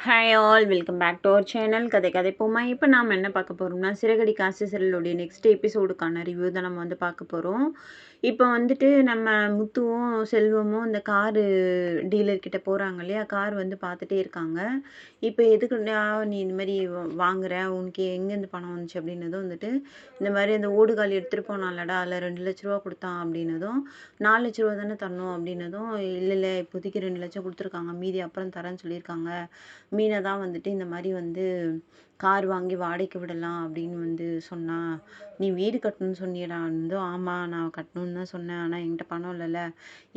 Hi all welcome back to our channel கதை கதைப்போமா. இப்போ நாம் என்ன பார்க்க போகிறோம்னா, சிறகடி காசு சீரியலுடைய நெக்ஸ்ட் எபிசோடுக்கான ரிவ்யூ தான் நம்ம பார்க்க போகிறோம். இப்போ நம்ம முத்துவும் செல்வமும் இந்த காரு டீலர்கிட்ட போகிறாங்க இல்லையா, கார் பார்த்துட்டே இருக்காங்க. இப்போ எதுக்குண்டா நீ இந்த மாதிரி வாங்குற, உனக்கு எங்கேருந்து பணம் வந்துச்சு அப்படின்னதும் இந்த மாதிரி அந்த ஓடுகாலி எடுத்துகிட்டு போனாலடா, அதில் 2 லட்ச ரூபா கொடுத்தான் அப்படின்னதும், 4 லட்ச ரூபா தானே தரணும் அப்படின்னதும், இல்லை இல்லை இப்போதைக்கு 2 லட்சம் கொடுத்துருக்காங்க, மீதி அப்புறம் தரேன்னு சொல்லியிருக்காங்க. மீனை தான் இந்த மாதிரி கார் வாங்கி வாடகைக்கு விடலாம் அப்படின்னு சொன்னா. நீ வீடு கட்டணும்னு சொன்னியடா ஆமாம் நான் கட்டணும்னு தான் சொன்னேன், ஆனால் என்கிட்ட பணம் இல்லைல்ல,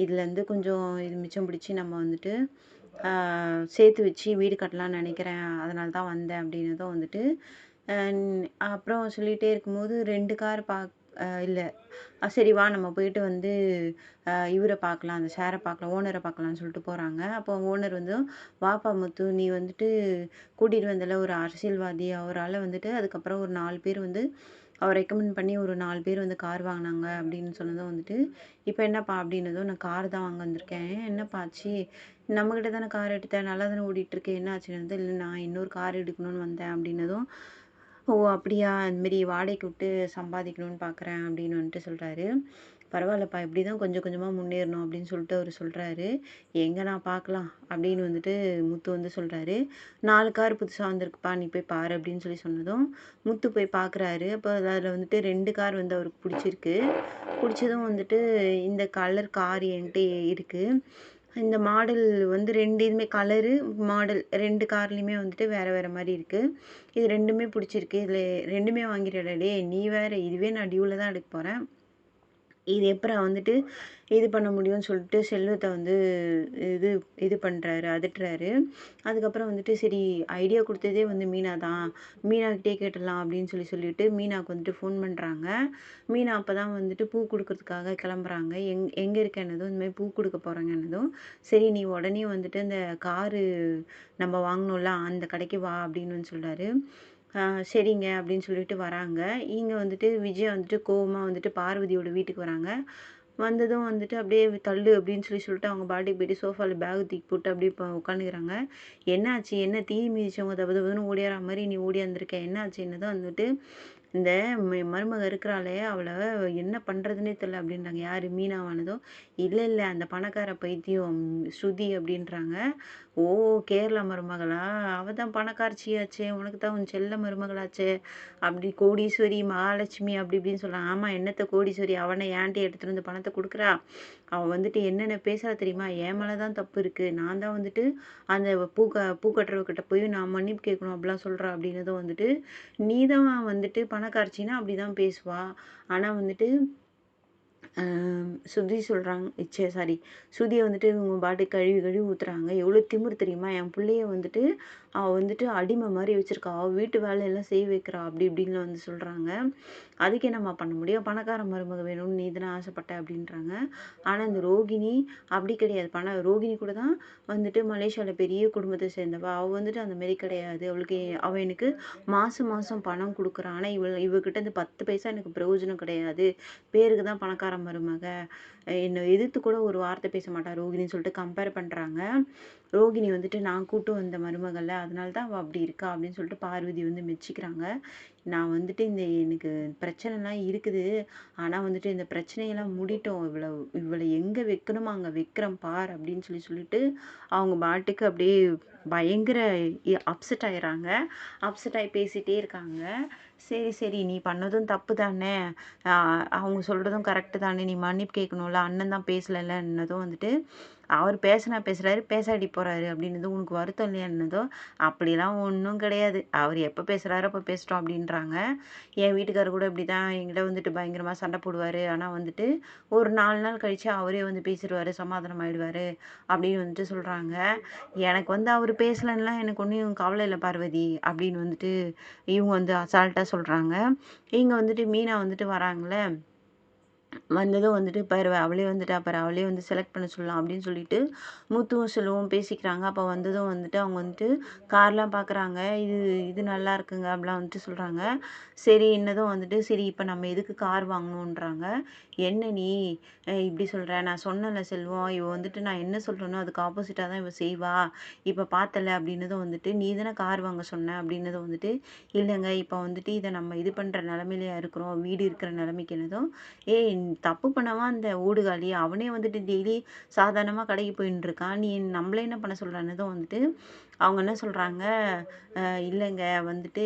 இதுலேருந்து கொஞ்சம் இது மிச்சம் பிடிச்சி நம்ம சேர்த்து வச்சு வீடு கட்டலாம்னு நினைக்கிறேன், அதனால தான் வந்தேன் அப்படின்னதும் அப்புறம் சொல்லிகிட்டே இருக்கும்போது 2 கார் இல்லை சரி வா நம்ம போயிட்டு இவரை பார்க்கலாம், அந்த ஷேரை பார்க்கலாம், ஓனரை பார்க்கலான்னு சொல்லிட்டு போகிறாங்க. அப்போ ஓனர் வாப்பா முத்து, நீ கூட்டிகிட்டு வந்தல ஒரு அரசியல்வாதி, அவரால் அதுக்கப்புறம் ஒரு 4 பேர் அவர் ரெக்கமெண்ட் பண்ணி ஒரு 4 பேர் கார் வாங்கினாங்க அப்படின்னு சொன்னதும் இப்போ என்னப்பா அப்படின்னதும், நான் கார் தான் வாங்க வந்திருக்கேன். என்னப்பா ஆச்சு, நம்மக்கிட்ட தானே கார் எடுத்தேன், நல்லா தானே ஓடிட்டுருக்கேன், என்ன ஆச்சுன்னு இல்லை நான் இன்னொரு கார் எடுக்கணும்னு வந்தேன் அப்படின்னதும், ஓ அப்படியா, இந்தமாரி வாடகைக்கு விட்டு சம்பாதிக்கணும்னு பார்க்குறேன் அப்படின்னு சொல்கிறாரு. பரவாயில்லப்பா, இப்படி தான் கொஞ்சம் கொஞ்சமாக முன்னேறணும் அப்படின்னு சொல்லிட்டு அவர் சொல்கிறாரு. எங்கே நான் பார்க்கலாம் அப்படின்னு முத்து சொல்கிறாரு. 4 கார் புதுசாக வந்திருக்குப்பா, நீ போய் பாரு அப்படின்னு சொன்னதும் முத்து போய் பார்க்குறாரு. அப்போ அதில் 2 கார் அவருக்கு பிடிச்சிருக்கு. பிடிச்சதும் இந்த கலர் கார் என்கிட்ட இருக்குது, இந்த மாடல் 2 இதுவுமே கலரு மாடல் 2 கார்லேயுமே வேறு வேறு மாதிரி இருக்குது, இது 2மே பிடிச்சிருக்கு, இதில் 2மே வாங்கிடுறடா டே, நீ வேறு, இதுவே நான் டியூவில் தான் எடுக்க போகிறேன், இது எப்பறம் இது பண்ண முடியும்னு சொல்லிட்டு செல்வத்தை இது இது பண்ணுறாரு, அதட்டுறாரு. அதுக்கப்புறம் சரி ஐடியா கொடுத்ததே மீனா தான், மீனாக்கிட்டே கேட்டுடலாம் அப்படின்னு சொல்லிட்டு மீனாவுக்கு ஃபோன் பண்ணுறாங்க. மீனா அப்போ தான் பூ கொடுக்கறதுக்காக கிளம்புறாங்க. எங்கே இருக்கேன்னதும், இந்த மாதிரி பூ கொடுக்க போகிறாங்கன்னதும், சரி நீ உடனே இந்த காரு நம்ம வாங்கினோம்ல அந்த கடைக்கு வா அப்படின்னு சொல்கிறாரு. சரிங்க அப்படின்னு சொல்லிட்டு வராங்க. இங்கே விஜய் கோவமாக பார்வதியோட வீட்டுக்கு வராங்க. வந்ததும் அப்படியே தள்ளு அப்படின்னு சொல்லிட்டு அவங்க பாட்டுக்கு போயிட்டு சோஃபாவில் பேக் தூக்கி போட்டு அப்படியே இப்போ உட்காந்துக்கிறாங்க. என்னாச்சு, என்ன தீ மிதிச்சவங்க தப்பு தப்புன்னு ஓடியார மாதிரி நீ ஓடியாந்துருக்க, என்னாச்சு என்னதான் இந்த மருமக இருக்கிறாளே அவளை என்ன பண்ணுறதுனே தெரியல அப்படின்றாங்க. யார், மீனாவானதோ, இல்லை இல்லை அந்த பணக்கார பைத்தியம் ஸ்ருதி அப்படின்றாங்க. ஓ கேரளா மருமகளா, அவள் தான் பணக்காரச்சியாச்சே, உனக்கு தான் உன் செல்ல மருமகளாச்சே, அப்படி கோடீஸ்வரி மகாலட்சுமி அப்படி இப்படின்னு சொல்கிறான். ஆமாம் என்னத்த கோடீஸ்வரி, அவனை ஏன்ட்டி எடுத்துகிட்டு வந்து பணத்தை கொடுக்குறா, அவள் என்னென்ன பேசுகிறா தெரியுமா, என் மேலே தான் தப்பு இருக்குது, நான் தான் அந்த பூக்கட்டுறவர்கிட்ட போய் நான் மன்னிப்பு கேட்கணும் அப்படிலாம் சொல்கிறா அப்படின்னதும் நீ தான் பணக்காரச்சின்னா அப்படி தான் பேசுவா, ஆனால் சுதி சொல்கிறாங்க, சாரி சுதியை இவங்க பாட்டு கழுவி கழுவி ஊற்றுறாங்க. எவ்வளோ திமிரு தெரியுமா, என் பிள்ளைய அவள் அடிமை மாதிரி வச்சுருக்கா, அவள் வீட்டு வேலையெல்லாம் செய்ய வைக்கிறா அப்படி இப்படின்னு சொல்கிறாங்க. அதுக்கு என்னம்மா பண்ண முடியும், பணக்கார மருமக வேணும்னு நீ தானே ஆசைப்பட்ட அப்படின்றாங்க. ஆனால் இந்த ரோகிணி அப்படி கிடையாது, ரோகிணி கூட தான் மலேசியாவில் பெரிய குடும்பத்தை சேர்ந்தவ, அவள் அந்த மாரி கிடையாது, அவள் எனக்கு மாதம் மாதம் பணம் கொடுக்குறான், ஆனால் இவகிட்ட இந்த 10 பைசா எனக்கு பிரயோஜனம் கிடையாது, பேருக்கு தான் பணக்கார மருமக, என்னை எதிர்த்து கூட ஒரு வார்த்தை பேச மாட்டா ரோகிணின்னு சொல்லிட்டு கம்பேர் பண்ணுறாங்க. ரோகிணி நான் கூட்டு வந்த மருமகள்ல, அதனால தான் அவள் அப்படி இருக்கா அப்படின்னு சொல்லிட்டு பார்வதி மெச்சிக்கிறாங்க. நான் இந்த எனக்கு பிரச்சனைலாம் இருக்குது, ஆனால் இந்த பிரச்சனையெல்லாம் முடிட்டோம், இவளை எங்கே வைக்கணுமோ அங்கே வைக்கிறேன் பார் அப்படின்னு சொல்லிட்டு அவங்க பாட்டுக்கு அப்படியே பயங்கர அப்செட் ஆயிடுறாங்க. அப்செட் ஆகி பேசிகிட்டே இருக்காங்க. சரி சரி நீ பண்ணதும் தப்பு தானே, அவங்க சொல்கிறதும் கரெக்டு தானே, நீ மன்னிப்பு கேட்கணும்ல, அண்ணன் தான் பேசலைன்னதும் அவர் பேசுகிறாரு பேசாடி போகிறாரு அப்படின்னதும், உனக்கு வருத்தம் இல்லையான்னதோ, அப்படிலாம் ஒன்றும் கிடையாது, அவர் எப்போ பேசுகிறாரோ அப்போ பேசிட்டோம் அப்படின்றாங்க. என் வீட்டுக்காரர் கூட இப்படி தான் என்கிட்ட பயங்கரமாக சண்டை போடுவார், ஆனால் ஒரு 4 நாள் கழித்து அவரே பேசிடுவார், சமாதானம் ஆகிடுவார் அப்படின்னு சொல்கிறாங்க. எனக்கு அவர் பேசலைன்னா எனக்கு ஒன்றும் கவலை இல்லை பார்வதி அப்படின்னு இவங்க அசால்ட்டாக சொல்கிறாங்க. இங்கே மீனா வராங்களே, வந்ததும் வந்துட்டு பாரு அவளே வந்துட்டா பாரு, அவளே வந்து செலக்ட் பண்ண சொல்லலாம் அப்படின்னு சொல்லிட்டு முத்துவும் செல்வமும் பேசிக்கிறாங்க. அப்போ வந்ததும் வந்துட்டு அவங்க வந்துட்டு கார்லாம் பார்க்குறாங்க. இது இது நல்லா இருக்குங்க அப்படிலாம் வந்துட்டு சொல்கிறாங்க. சரி என்னதும் வந்துட்டு சரி இப்போ நம்ம எதுக்கு கார் வாங்கணுன்றாங்க. என்ன நீ இப்படி சொல்கிற, நான் சொன்னேன்ல செல்வம், இவ வந்துட்டு நான் என்ன சொல்கிறேனோ அதுக்கு ஆப்போசிட்டாக தான் இவ செய்வா, இப்போ பார்த்தல அப்படின்னதும் வந்துட்டு நீ தானே கார் வாங்க சொன்ன அப்படின்னதும் வந்துட்டு இல்லைங்க இப்போ வந்துட்டு இதை நம்ம இது பண்ணுற நிலமையிலையா இருக்கிறோம், வீடு இருக்கிற நிலைமைக்கு என்னதும் ஏய் தப்பு பண்ணவன் அந்த ஓடுகாலி, அவனே வந்துட்டு டெய்லி சாதாரணமா கடைக்கு போயின்னு இருக்கான். நீ நம்மள என்ன பண்ண சொல்றன்னதும் வந்துட்டு, அவங்க என்ன சொல்றாங்க, இல்லங்க வந்துட்டு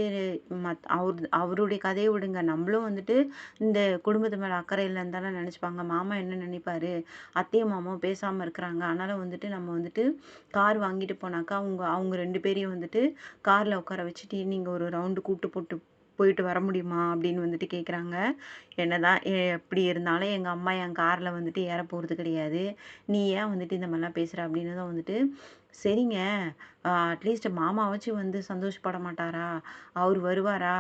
அவருடைய கதைய விடுங்க. நம்மளும் வந்துட்டு இந்த குடும்பத்து மேல அக்கறை இல்லன்னு தானே நெனச்சுப்பாங்க. மாமா என்ன நினைப்பாரு? அத்தையும் மாமாவும் பேசாம இருக்கிறாங்க. அதனால வந்துட்டு நம்ம வந்துட்டு கார் வாங்கிட்டு போனாக்கா, அவங்க 2 பேரையும் வந்துட்டு கார்ல உட்கார வச்சுட்டு, நீங்க ஒரு ரவுண்டு கூட்டு போட்டு போயிட்டு வர முடியுமா? அப்படின்னு வந்துட்டு கேட்குறாங்க. என்னதான் எப்படி இருந்தாலும் எங்க அம்மா என் கார்ல வந்துட்டு ஏற போறது கிடையாது. நீ ஏன் வந்துட்டு இந்த மாதிரிலாம் பேசுற? அப்படின்னதும் வந்துட்டு, சரிங்க அட்லீஸ்ட் மாமாவாச்சும் வந்து சந்தோஷப்பட மாட்டாரா? அவரு வருவாரா?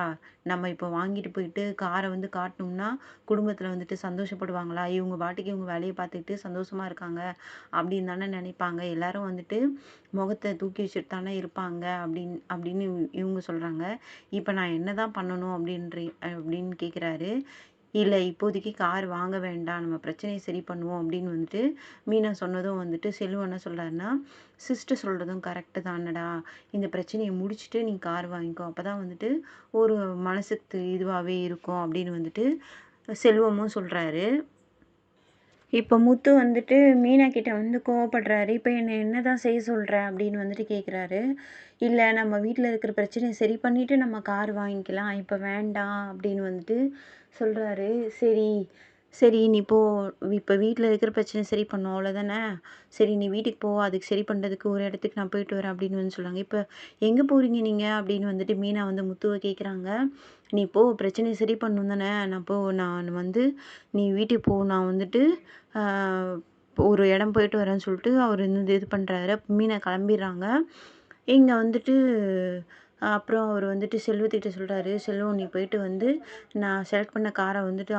நம்ம இப்போ வாங்கிட்டு போயிட்டு கார வந்து காட்டுனோம்னா, குடும்பத்துல வந்துட்டு சந்தோஷப்படுவாங்களா? இவங்க பாட்டுக்கு இவங்க வேலைய பார்த்துக்கிட்டு சந்தோஷமா இருக்காங்க, அப்படின்னு தானே நினைப்பாங்க. எல்லாரும் வந்துட்டு முகத்த தூக்கி வச்சுட்டு தானே இருப்பாங்க அப்படின்னு இவங்க சொல்றாங்க. இப்ப நான் என்னதான் பண்ணணும் அப்படின்னு கேட்குறாரு. இல்ல இப்போதைக்கு கார் வாங்க வேண்டாம். நம்ம பிரச்சனைய சரி பண்ணுவோம் அப்படின்னு வந்துட்டு மீனா சொன்னதும் வந்துட்டு செல்வம் என்ன சொல்றாருன்னா, சிஸ்டர் சொல்றதும் கரெக்ட்டு தானடா. இந்த பிரச்சனைய முடிச்சுட்டு நீ கார் வாங்கிக்கோ. அப்பதான் வந்துட்டு ஒரு மனசுக்கு இதுவாவே இருக்கும் அப்படின்னு வந்துட்டு செல்வமும் சொல்றாரு. இப்ப முத்து வந்துட்டு மீனா கிட்ட வந்து கோவப்படுறாரு. இப்ப என்ன என்னதான் செய்ய சொல்ற? அப்படின்னு வந்துட்டு கேட்குறாரு. இல்ல நம்ம வீட்ல இருக்கிற பிரச்சனைய சரி பண்ணிட்டு நம்ம கார் வாங்கிக்கலாம். இப்ப வேண்டாம் அப்படின்னு வந்துட்டு சொல்றாரு. சரி, சரி நீ போ. இப்ப வீட்ல இருக்கிற பிரச்சனைய சரி பண்ணோம் அவ்வளோதானே. சரி நீ வீட்டுக்கு போ. அதுக்கு சரி பண்றதுக்கு ஒரு இடத்துக்கு நான் போயிட்டு வரேன் அப்படின்னு வந்து சொல்றாங்க. இப்ப எங்க போறீங்க நீங்க? அப்படின்னு வந்துட்டு மீனா வந்து முத்துவ கேட்குறாங்க. நீ போ பிரச்சனைய சரி பண்ணணும் தானே. நான் வந்து நீ வீட்டுக்கு போ. நான் வந்துட்டு ஆ ஒரு இடம் போயிட்டு வரேன்னு சொல்லிட்டு அவரு வந்து இது பண்றாரு. மீனா கிளம்பிர்றாங்க. இங்க வந்துட்டு அப்புறம் அவரு வந்துட்டு செல்வத்துக்கிட்ட சொல்றாரு. செல்வம் நீ போயிட்டு வந்து நான் செலக்ட் பண்ண கார வந்துட்டு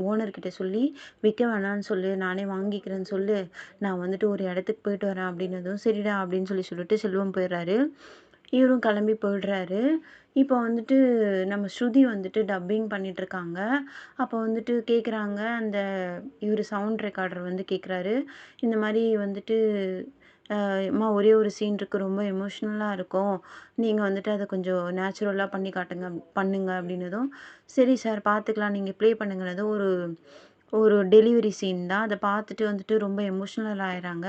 ஓனர் கிட்ட சொல்லி விக்க வேணான்னு சொல்லு. நானே வாங்கிக்கிறேன்னு சொல்லு. நான் வந்துட்டு ஒரு இடத்துக்கு போயிட்டு வரேன் அப்படின்னதும், சரிடா அப்படின்னு சொல்லிட்டு செல்வம் போயிடுறாரு. இவரும் கிளம்பி போயிடுறாரு. இப்போ வந்துட்டு நம்ம ஸ்ருதி வந்துட்டு டப்பிங் பண்ணிட்டுருக்காங்க. அப்போ வந்துட்டு கேட்குறாங்க, இவரு சவுண்ட் ரெக்கார்டர் வந்து கேட்குறாரு. இந்த மாரி வந்துட்டு, "அம்மா ஒரே ஒரு சீன் இருக்கு. ரொம்ப எமோஷ்னலா இருக்கும். நீங்க வந்துட்டு அத கொஞ்சம் நேச்சுரலா பண்ணுங்க" அப்படின்னதும், "சரி சார் பார்த்துக்கலாம். நீங்க ப்ளே பண்ணுங்கன்னதும்" ஒரு ஒரு டெலிவரி சீன் தான். அத பார்த்துட்டு வந்துட்டு ரொம்ப எமோஷ்னல் ஆயிர்றாங்க.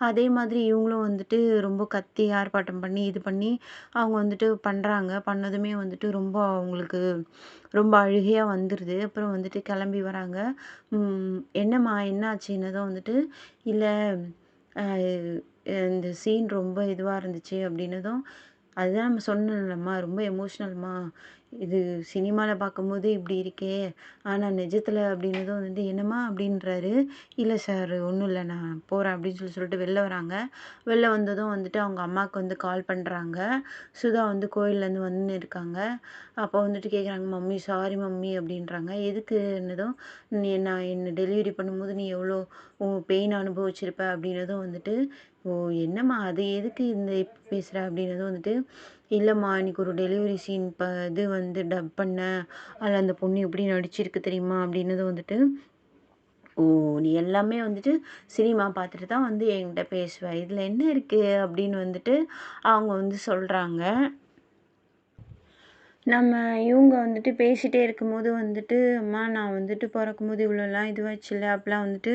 அதே மாதிரி இவங்களும் வந்துட்டு ரொம்ப கத்தி ஆர்ப்பாட்டம் பண்ணி, இது பண்ணி அவங்க வந்துட்டு பண்றாங்க. பண்ணதுமே வந்துட்டு ரொம்ப அவங்களுக்கு ரொம்ப அழுகையா வந்துருது. அப்புறம் வந்துட்டு கிளம்பி வராங்க. "என்னம்மா என்ன ஆச்சுன்னதும்" வந்துட்டு, "இல்ல அ இந்த சீன் ரொம்ப இதுவா இருந்துச்சு" அப்படின்னதும், "அதுதான் நம்ம சொன்னேன்லம்மா ரொம்ப எமோஷ்னல்மா. இது சினிமால பார்க்கும்போது இப்படி இருக்கே. ஆனா நிஜத்துல" அப்படின்னதும் வந்து, "என்னம்மா?" அப்படின்றாரு. "இல்ல சார் ஒண்ணும் இல்ல. நான் போறேன்" அப்படின்னு சொல்லிட்டு வெளில வராங்க. வெளில வந்ததும் வந்துட்டு அவங்க அம்மாவுக்கு வந்து கால் பண்றாங்க. சுதா வந்து கோயில்லேருந்து வந்துன்னு இருக்காங்க. அப்போ வந்துட்டு கேட்குறாங்க, "மம்மி சாரி மம்மி" அப்படின்றாங்க. எதுக்குன்னதும், நான் என்ன டெலிவரி பண்ணும்போது நீ எவ்வளோ பெயின் அனுபவிச்சிருப்ப" அப்படின்னதும் வந்துட்டு, "ஓ என்னம்மா அது எதுக்கு இந்த இப்ப பேசுற?" அப்படின்னதும் வந்துட்டு, "இல்லம்மா இன்னைக்கு ஒரு டெலிவரி சீன் இது வந்து டப் பண்ணேன். அதில அந்த பொண்ணு எப்படி நடிச்சிருக்கு தெரியுமா?" அப்படின்னதும் வந்துட்டு, "ஓ! நீ எல்லாமே வந்துட்டு சினிமா பார்த்துட்டு தான் வந்து என்கிட்ட பேசுவ. இதில என்ன இருக்கு?" அப்படின்னு வந்துட்டு அவங்க வந்து சொல்றாங்க. நம்ம இவங்க வந்துட்டு பேசிட்டே இருக்கும்போது வந்துட்டு, "அம்மா நான் வந்துட்டு பொறக்கும்போது இவ்வளோலாம் இதுவாச்சுல்ல" அப்படிலாம் வந்துட்டு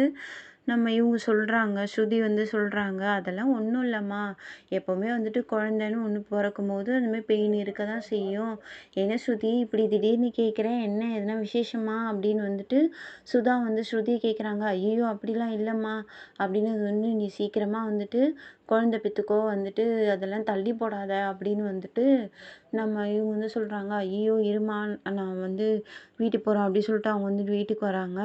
இவங்க சொல்றாங்க. ஸ்ருதி வந்து சொல்றாங்க. "அதெல்லாம் ஒண்ணும் இல்லம்மா. எப்பவுமே வந்துட்டு குழந்தைன்னு ஒண்ணு பொறக்கும்போது அந்த மாரி பெயின் இருக்க தான் செய்யும். என்ன ஸ்ருதி இப்படி திடீர்னு கேட்குற? என்ன எதுனா விசேஷமா?" அப்படின்னு வந்துட்டு சுதா வந்து ஸ்ருதிய கேட்குறாங்க. "ஐயய்யோ! அப்படிலாம் இல்லம்மா" அப்படின்னு வந்து, "நீ சீக்கிரமா வந்துட்டு குழந்தை பெத்துக்கோ. வந்துட்டு அதெல்லாம் தள்ளி போடாத" அப்படின்னு வந்துட்டு இவங்க வந்து சொல்றாங்க. "ஐயய்யோ! இரும்மா நான் வந்து வீட்டுக்கு போறோம்" அப்படி சொல்லிட்டு அவங்க வந்து வீட்டுக்கு வராங்க.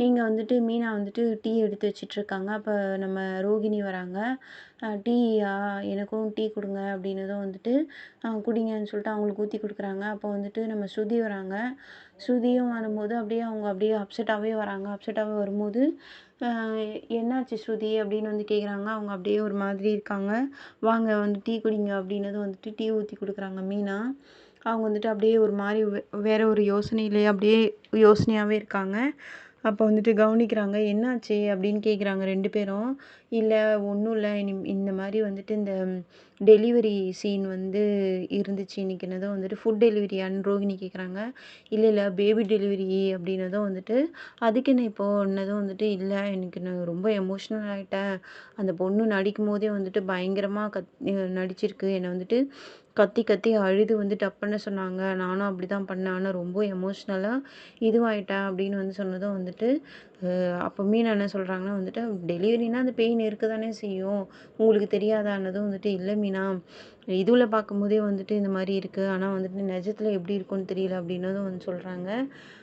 இங்க வந்துட்டு மீனா வந்துட்டு டீ எடுத்து வச்சுட்ருக்காங்க. அப்ப நம்ம ரோகிணி வராங்க. "டீயா? எனக்கும் டீ குடுங்க" அப்படின்னதும் வந்துட்டு, குடிங்கன்னு சொல்லிட்டு அவங்களுக்கு ஊத்தி குடுக்குறாங்க. அப்போ வந்துட்டு நம்ம ஸ்ருதி வராங்க. ஸ்ருதியும் வரும்போது அவங்க அப்படியே அப்செட்டாவே வராங்க. அப்செட்டாவே வரும்போது, அ "என்னாச்சு ஸ்ருதி?" அப்படின்னு வந்து கேட்குறாங்க. அவங்க அப்படியே ஒரு மாதிரி இருக்காங்க. "வாங்க வந்து டீ குடிங்க" அப்படின்னதும் வந்துட்டு டீ ஊத்தி குடுக்குறாங்க மீனா. அவங்க வந்துட்டு அப்படியே ஒரு மாரி வேற ஒரு யோசனையிலே அப்படியே யோசனையாவே இருக்காங்க. அப்போ வந்துட்டு கவனிக்கிறாங்க. "என்னாச்சு?" அப்படின்னு கேட்குறாங்க 2 பேரும். "இல்ல ஒண்ணும் இல்ல. இந்த மாரி வந்துட்டு இந்த டெலிவரி சீன் வந்து இருந்துச்சு இன்னைக்குன்னதும் வந்துட்டு, ஃபுட் டெலிவரியான்னு ரோகிணி கேட்குறாங்க. "இல்ல, இல்ல பேபி டெலிவரி" அப்படின்னதும் வந்துட்டு, "அதுக்கு என்ன இப்போன்னதும் வந்துட்டு, "இல்ல எனக்கு நான் ரொம்ப எமோஷனல் ஆயிட்டேன். அந்த பொண்ணு நடிக்கும்போதே வந்துட்டு பயங்கரமா நடிச்சிருக்கு. என்ன வந்துட்டு கத்தி கத்தி அழுது வந்து டப் பண்ண சொன்னாங்க. நானும் அப்படிதான் பண்ணேன். ஆனா ரொம்ப எமோஷ்னலா இதுவாயிட்டேன்" அப்படின்னு வந்து சொன்னதும் வந்துட்டு, அப்போ மீனா என்ன சொல்றாங்கன்னா வந்துட்டு, "டெலிவரினா அந்த பெயின் இருக்க தானே செய்யும். உங்களுக்கு தெரியாதான்னதும்" வந்துட்டு, "இல்ல மீனா, இதுல பார்க்கும்போதே வந்துட்டு இந்த மாரி இருக்கு. ஆனா வந்துட்டு நிஜத்துல எப்படி இருக்கும்னு தெரியல" அப்படின்னதும் வந்து சொல்றாங்க.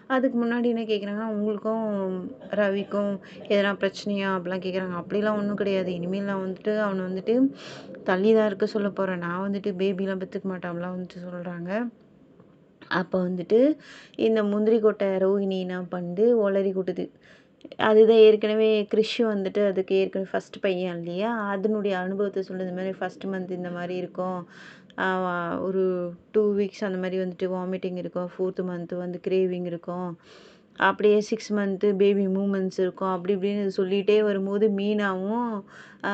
அதுக்கு முன்னாடி என்ன கேட்குறாங்கன்னா, "உங்களுக்கும் ரவிக்கும் எதனா பிரச்சனையா?" அப்படிலாம் கேட்குறாங்க. "அப்படிலாம் ஒண்ணும் கிடையாது. இனிமேல் நான் வந்துட்டு அவன வந்துட்டு தள்ளி தான் இருக்க சொல்ல போறேன். நான் வந்துட்டு பேபிலாம் பெத்துக்க மாட்டேன்" அப்படிலாம் வந்துட்டு சொல்றாங்க. அப்போ வந்துட்டு இந்த முந்திரி கொட்டை ரோகிணி என்ன பண்ணுது, ஒளறி கொட்டுது. அதுதான் ஏற்கனவே கிறிஷ் வந்துட்டு அதுக்கு ஏற்கனவே ஃபர்ஸ்ட் பையன் இல்லையா? அதனுடைய அனுபவத்த சொல்லுது. இந்த மாரி ஃபர்ஸ்ட் மந்த் இந்த மாரி இருக்கும். அ ஒரு 2 வீக்ஸ் அந்த மாரி வந்துட்டு வாமிட்டிங் இருக்கும். 4த் மந்த் வந்து கிரேவிங் இருக்கும். அப்படியே 6 மந்த்து பேபி மூவ்மெண்ட்ஸ் இருக்கும். அப்படி இப்படின்னு சொல்லிட்டே வரும்போது மீனாவும், ஆ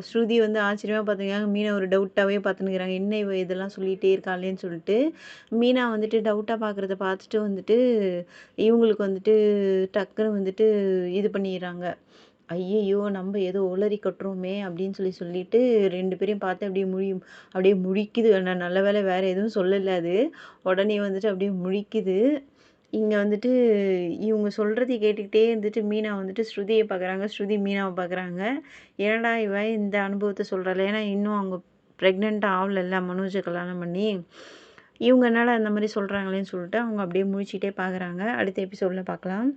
ஸ்ருதி வந்து ஆச்சரியமா பார்த்துக்கிறாங்க. மீனா ஒரு டவுட்டாவே பார்த்துன்னுருக்காங்க. என்ன இவ இதெல்லாம் சொல்லிட்டே இருக்காளேன்னு சொல்லிட்டு. மீனா வந்துட்டு டவுட்டா பார்க்குறத பார்த்துட்டு வந்துட்டு, இவங்களுக்கு வந்துட்டு டக்குனு வந்துட்டு இது பண்ணிர்றாங்க. "ஐய்யய்யோ! நம்ப ஏதோ உளறி கொட்டுறோமே!" அப்படின்னு சொல்லிட்டு 2 பேரையும் பார்த்து அப்படியே முழிக்குது. நல்ல வேளை வேற எதுவும் சொல்லல அது. உடனே வந்துட்டு அப்படியே முழிக்குது. இங்க வந்துட்டு இவங்க சொல்றத கேட்டுக்கிட்டே இருந்துட்டு மீனா வந்துட்டு ஸ்ருதிய பார்க்குறாங்க. ஸ்ருதி மீனாவ பார்க்குறாங்க. "என்னடா இவ இந்த அனுபவத்த சொல்றாளே!" ஏன்னா இன்னும் அவங்க பிரெக்னன்ட் ஆவலல்ல மனோஜ கல்யாணம் பண்ணி. இவங்க என்னடா இந்த மாரி சொல்றாங்களேன்னு சொல்லிட்டு அவங்க அப்படியே முழிச்சுட்டே பார்க்குறாங்க. அடுத்த எபிசோட்ல பார்க்கலாம்.